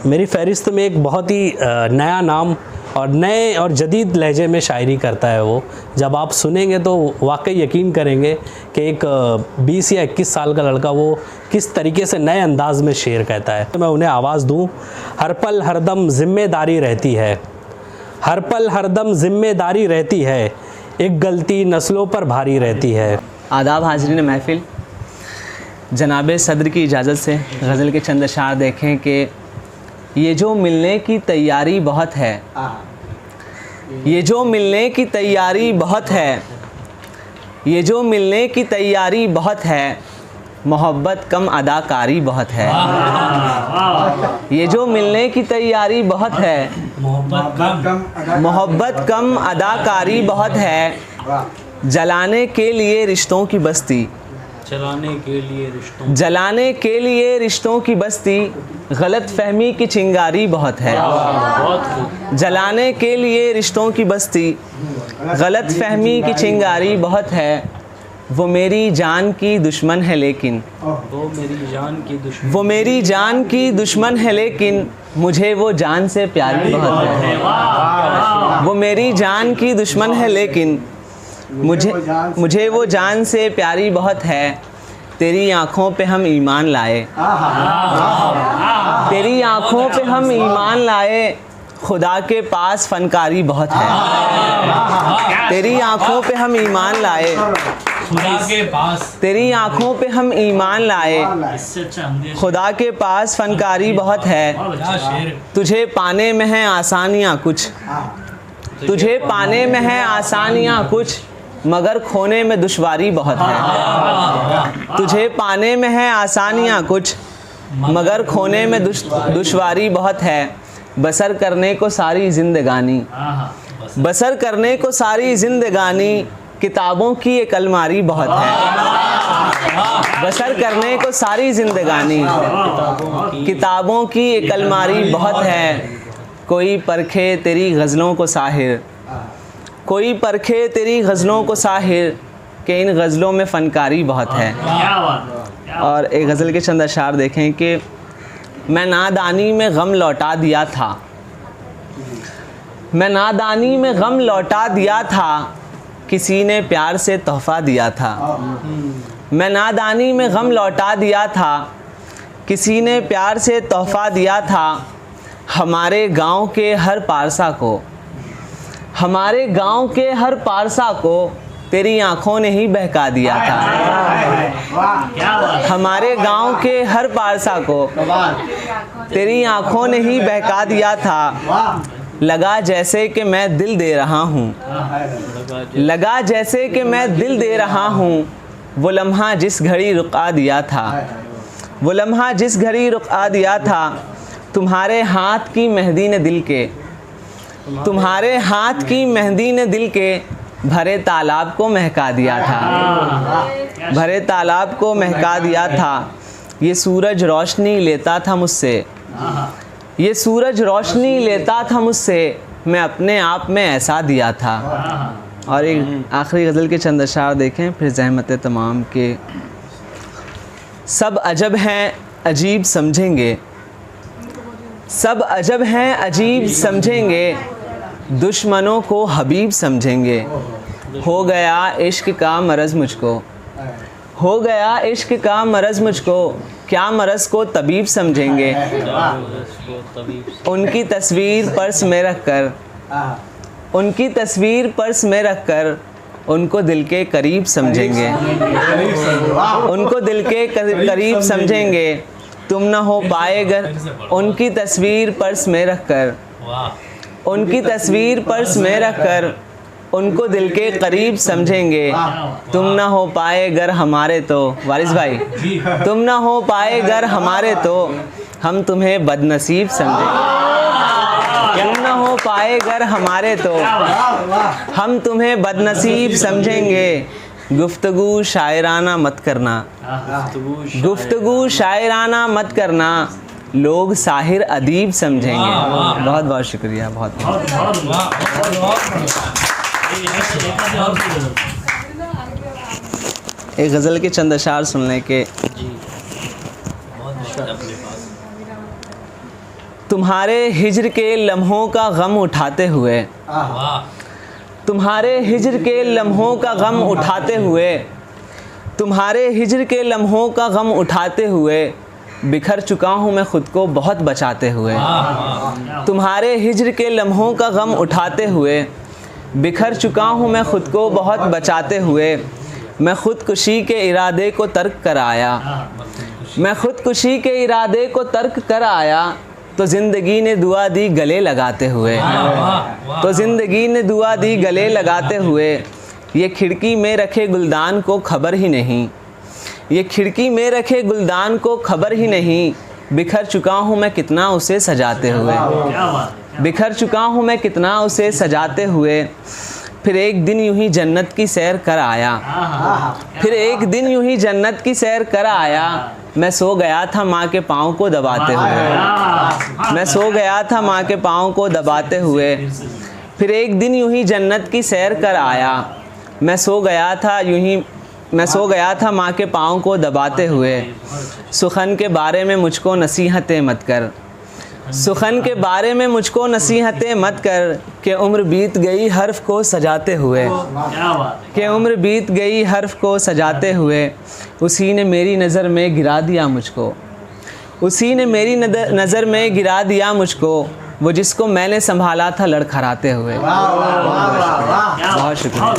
मेरी फहरिस्त में एक बहुत ही नया नाम और नए और जदीद लहजे में शायरी करता है वो। जब आप सुनेंगे तो वाकई यकीन करेंगे कि एक 20 या 21 साल का लड़का वो किस तरीके से नए अंदाज में शेर कहता है। तो मैं उन्हें आवाज़ दूं। हर पल हरदम ज़िम्मेदारी रहती है, हर पल हरदम ज़िम्मेदारी रहती है, एक गलती नस्लों पर भारी रहती है। आदाब हाज़रीन महफ़िल, जनाब सदर की इजाज़त से गज़ल के चंद अशार देखें कि ये जो मिलने की तैयारी बहुत है, ये जो मिलने की तैयारी बहुत है, ये जो मिलने की तैयारी बहुत है, मोहब्बत कम अदाकारी बहुत है। ये जो मिलने की तैयारी बहुत है, मोहब्बत कम अदाकारी बहुत है, जलाने के लिए रिश्तों की बस्ती, जलाने के लिए रिश्तों की बस्ती, गलत फहमी की चिंगारी बहुत है। जलाने के लिए रिश्तों की बस्ती, गलत फहमी की चिंगारी बहुत है। वो मेरी जान की दुश्मन है लेकिन, वो मेरी जान की दुश्मन है लेकिन, मुझे वो जान से प्यारी बहुत है। वो मेरी जान की दुश्मन है लेकिन, मुझे वो जान से प्यारी बहुत है। तेरी आँखों पे हम ईमान लाए, तेरी आँखों पे हम ईमान लाए, खुदा के पास फनकारी बहुत है। तेरी आँखों पे हम ईमान लाए, खुदा के पास, तेरी आँखों पे हम ईमान लाए, खुदा के पास फनकारी बहुत है। तुझे पाने में है आसानियाँ कुछ, तुझे पाने में है आसानियाँ कुछ, मगर खोने में दुश्वारी बहुत है। तुझे पाने में है आसानियाँ कुछ, मगर खोने में दुश्वारी बहुत है। बसर करने को सारी ज़िंदगानी, बसर करने को सारी ज़िंदगानी, किताबों की एक अलमारी बहुत है। बसर करने को सारी ज़िंदगानी, किताबों की एक अलमारी बहुत है। कोई परखे तेरी गज़लों को साहिर, कोई परखे तेरी गज़लों को साहिर, कि इन गज़लों में फ़नकारी बहुत है। और एक गज़ल के चंद अशार देखें कि मैं नादानी में गम लौटा दिया था, मैं नादानी में गम लौटा दिया था, किसी ने प्यार से तोहफ़ा दिया था। मैं नादानी में गम लौटा दिया था, किसी ने प्यार से तोहफ़ा दिया था। हमारे गांव के हर पारसा को, हमारे गांव के हर पारसा को, तेरी आँखों ने ही बहका दिया था। हमारे गांव के हर पारसा को, तेरी आँखों ने ही बहका दिया था। लगा जैसे कि मैं दिल दे रहा हूँ, लगा जैसे कि मैं दिल दे रहा हूँ, वो लम्हा जिस घड़ी रुका दिया था, वो लम्हा जिस घड़ी रुका दिया था। तुम्हारे हाथ की मेहंदी ने दिल के, तुम्हारे हाथ की मेहंदी ने दिल के, भरे तालाब को महका दिया था, भरे तालाब को महका दिया था। ये सूरज रोशनी लेता था मुझसे, ये सूरज रोशनी लेता था मुझसे, मैं अपने आप में ऐसा दिया था। और एक आखिरी गज़ल के चंद अशार देखें फिर ज़हमत तमाम के। सब अजब हैं अजीब समझेंगे, सब अजब हैं अजीब समझेंगे, दुश्मनों को हबीब समझेंगे। हो गया इश्क का मरज़ मुझको, हो गया इश्क का मरज़ मुझको, क्या मरज़ को तबीब समझेंगे। उनकी तस्वीर पर्स में रख कर, उनकी तस्वीर पर्स में रख कर, उनको दिल के करीब समझेंगे, उनको दिल के करीब समझेंगे। तुम न हो पाएगा, उनकी तस्वीर पर्स में रख कर, उनकी तस्वीर पर्स में रख कर, उनको दिल के करीब समझेंगे। तुम ना हो पाए गर हमारे तो, वारिस भाई, तुम ना हो पाए गर हमारे तो, हम तुम्हें बदनसीब समझेंगे। तुम ना हो पाए गर हमारे तो, हम तुम्हें बदनसीब समझेंगे। गुफ्तगू शायराना मत करना, गुफ्तगू शायराना मत करना, लोग साहिर अदीब समझेंगे। बहुत बहुत शुक्रिया, बहुत एक गज़ल के चंद अशार सुनने के। तुम्हारे हिज्र के लम्हों का गम उठाते हुए, तुम्हारे हिज्र के लम्हों का गम उठाते हुए, तुम्हारे हिज्र के लम्हों का गम उठाते हुए बिखर चुका हूँ मैं ख़ुद को बहुत बचाते हुए। तुम्हारे हिज्र के लम्हों का गम उठाते हुए बिखर चुका हूँ मैं ख़ुद को बहुत बचाते हुए। मैं ख़ुदकुशी के इरादे को तर्क कर आया, मैं ख़ुदकुशी के इरादे को तर्क कर आया, तो ज़िंदगी ने दुआ दी गले लगाते हुए, तो ज़िंदगी ने दुआ दी गले लगाते हुए। ये खिड़की में रखे गुलदान को खबर ही नहीं, ये खिड़की में रखे गुलदान को खबर ही नहीं, बिखर चुका हूँ मैं कितना उसे सजाते हुए, बिखर चुका हूँ मैं कितना उसे सजाते हुए। फिर एक दिन यूं ही जन्नत की सैर कर आया, फिर एक दिन यूं ही जन्नत की सैर कर आया। मैं सो गया था माँ के पाँव को दबाते हुए, मैं सो गया था माँ के पाँव को दबाते हुए। फिर एक दिन यूं ही जन्नत की सैर कर आया। मैं सो गया था यूं ही, मैं सो गया था माँ के पाँव को दबाते हुए। सुखन के बारे में मुझको नसीहतें मत कर, सुखन के बारे में मुझको नसीहतें मत कर, कि उम्र बीत गई हर्फ को सजाते हुए, कि उम्र बीत गई हर्फ को सजाते हुए। उसी ने मेरी नज़र में गिरा दिया मुझको, उसी ने मेरी नज़र में गिरा दिया मुझको, वो जिसको मैंने संभाला था लड़खड़ाते हुए। बहुत शुक्रिया।